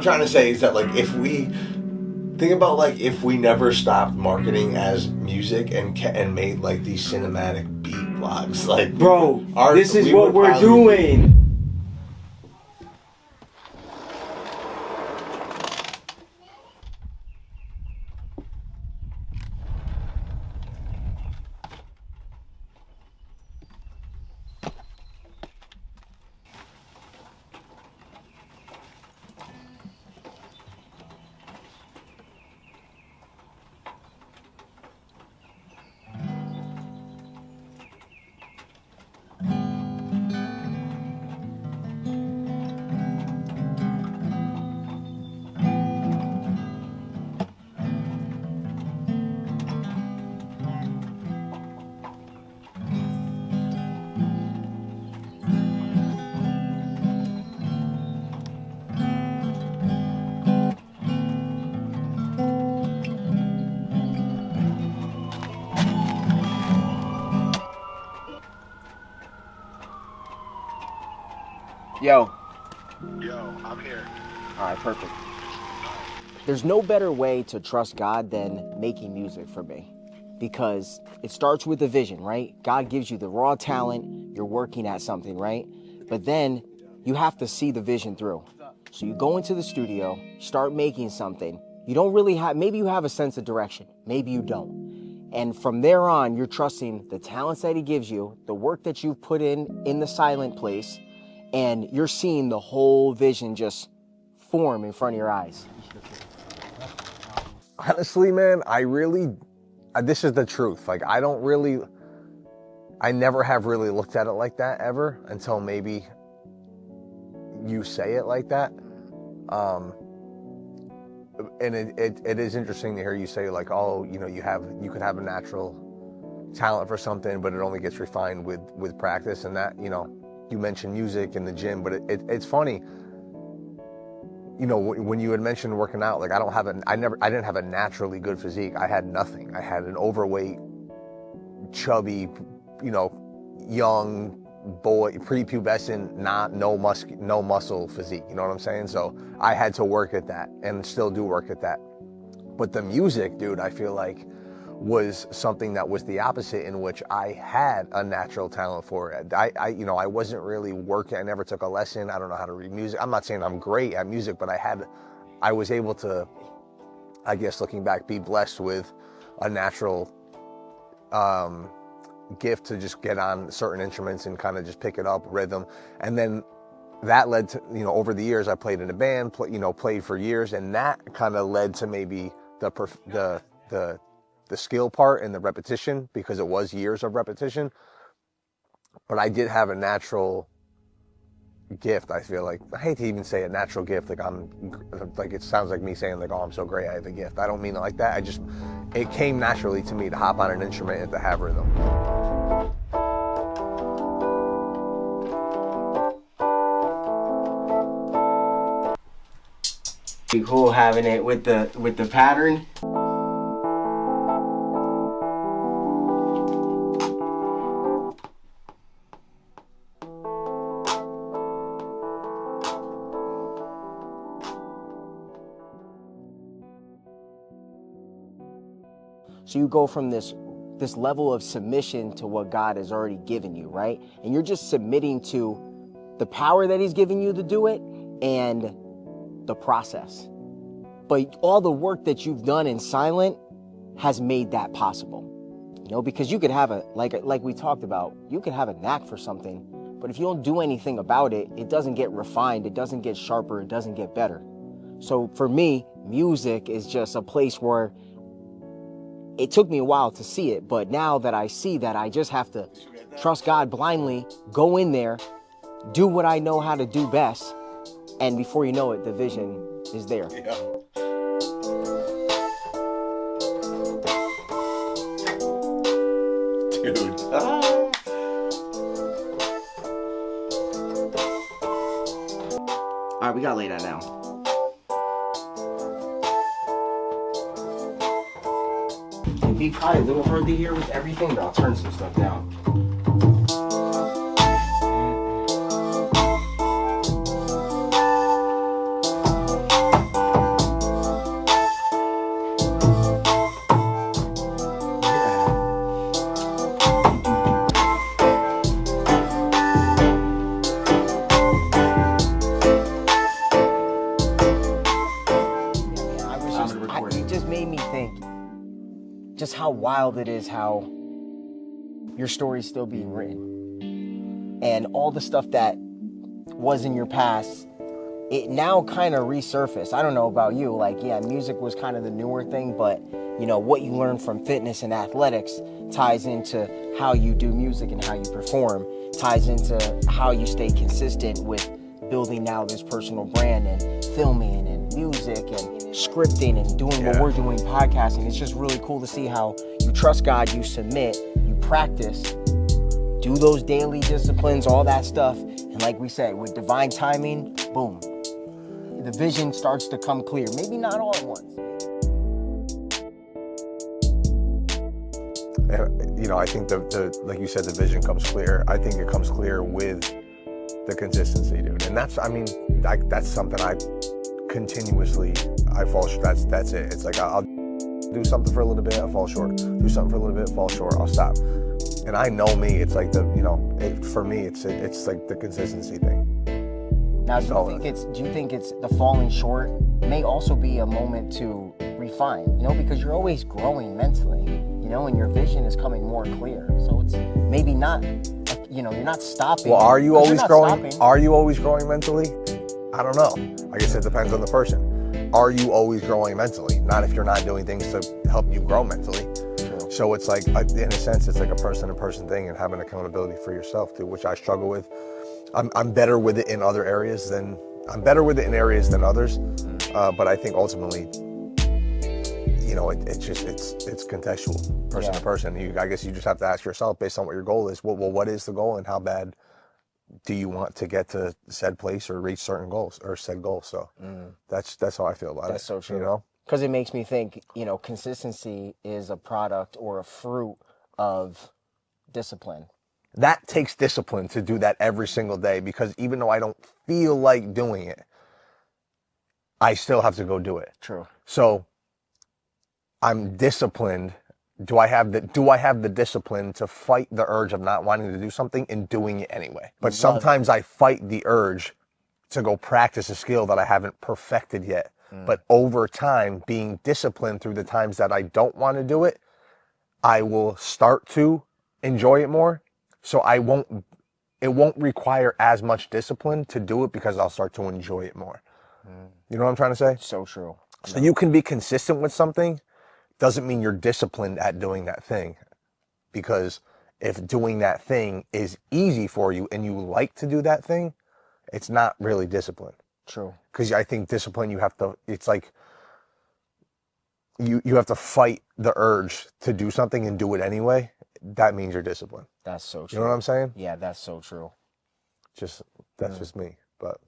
trying to say is that, like, if we think about, like, if we never stopped marketing as music and made, like, these cinematic beat vlogs, like, bro, this is what we're doing. Yo, I'm here. all right, perfect. There's no better way to trust God than making music for me, because it starts with a vision, right? God gives you the raw talent, you're working at something, right? But then you have to see the vision through. So you go into the studio, start making something. You don't really have, maybe you have a sense of direction, maybe you don't. And from there on, you're trusting the talents that he gives you, the work that you've put in the silent place, and you're seeing the whole vision just form in front of your eyes. Honestly, man, this is the truth. Like, I never have really looked at it like that ever until maybe you say it like that. And it is interesting to hear you say, like, oh, you know, you could have a natural talent for something, but it only gets refined with practice. And that, you know, you mentioned music in the gym, but it's funny, you know, when you had mentioned working out, like, I didn't have a naturally good physique. I had nothing. I had an overweight, chubby, you know, young boy, prepubescent, no muscle physique. You know what I'm saying? So I had to work at that, and still do work at that. But the music, dude, I feel like was something that was the opposite, in which I had a natural talent for it. I wasn't really working. I never took a lesson. I don't know how to read music. I'm not saying I'm great at music, but I was able to, I guess, looking back, be blessed with a natural gift to just get on certain instruments and kind of just pick it up, rhythm. And then that led to, you know, over the years, I played in a band, played for years, and that kind of led to maybe the skill part and the repetition, because it was years of repetition. But I did have a natural gift. I feel like, I hate to even say a natural gift, like it sounds like me saying, like, oh, I'm so great, I have a gift. I don't mean it like that. It came naturally to me to hop on an instrument and to have rhythm. Be cool having it with the pattern. So you go from this level of submission to what God has already given you, right? And you're just submitting to the power that he's giving you to do it and the process. But all the work that you've done in silent has made that possible. You know, because you could have like we talked about, you could have a knack for something, but if you don't do anything about it, it doesn't get refined, it doesn't get sharper, it doesn't get better. So for me, music is just a place where it took me a while to see it, but now that I see that, I just have to trust God blindly, go in there, do what I know how to do best, and before you know it, the vision is there. Yeah. Dude. All right, we gotta lay that down. It'd be probably a little hard to hear with everything, but I'll turn some stuff down. just how wild it is how your story's still being written. And all the stuff that was in your past, it now kind of resurfaced. I don't know about you, like, yeah, music was kind of the newer thing, but you know, what you learn from fitness and athletics ties into how you do music and how you perform, ties into how you stay consistent with building now this personal brand and filming and music and scripting and doing what we're doing, podcasting. It's just really cool to see how you trust God, you submit, you practice, do those daily disciplines, all that stuff. And like we said, with divine timing, boom, the vision starts to come clear. Maybe not all at once. You know, I think the like you said, the vision comes clear. I think it comes clear with the consistency, dude. And that's, I mean, that's something I continuously, I fall short. That's it. It's like, I'll do something for a little bit, I fall short. Do something for a little bit, fall short, I'll stop. And I know me, it's like for me, it's like the consistency thing. Now, do you think it's the falling short may also be a moment to refine, you know, because you're always growing mentally, you know, and your vision is coming more clear. So it's maybe not, you know, you're not stopping. Well, are you always growing? Stopping. Are you always growing mentally? I don't know. I guess it depends on the person. Are you always growing mentally? Not if you're not doing things to help you grow mentally. True. So it's like, in a sense, it's like a person-to-person thing, and having accountability for yourself too, which I struggle with. I'm better with it in other areas than others, but I think ultimately, you know, it's contextual, person to person. I guess you just have to ask yourself, based on what your goal is, well, what is the goal, and how bad do you want to get to said place or reach certain goals or said goals? So that's how I feel about it. That's so true. You know, because it makes me think, you know, consistency is a product or a fruit of discipline. That takes discipline to do that every single day, because even though I don't feel like doing it, I still have to go do it. True. So I'm disciplined. Do I have the discipline to fight the urge of not wanting to do something and doing it anyway? But sometimes I fight the urge to go practice a skill that I haven't perfected yet. But over time, being disciplined through the times that I don't want to do it, I will start to enjoy it more. So it won't require as much discipline to do it, because I'll start to enjoy it more. You know what I'm trying to say? So true. So you can be consistent with something, doesn't mean you're disciplined at doing that thing. Because if doing that thing is easy for you and you like to do that thing, it's not really discipline. True. Because I think discipline, it's like you have to fight the urge to do something and do it anyway. That means you're disciplined. That's so true. You know what I'm saying? Yeah, that's so true. That's just me, but.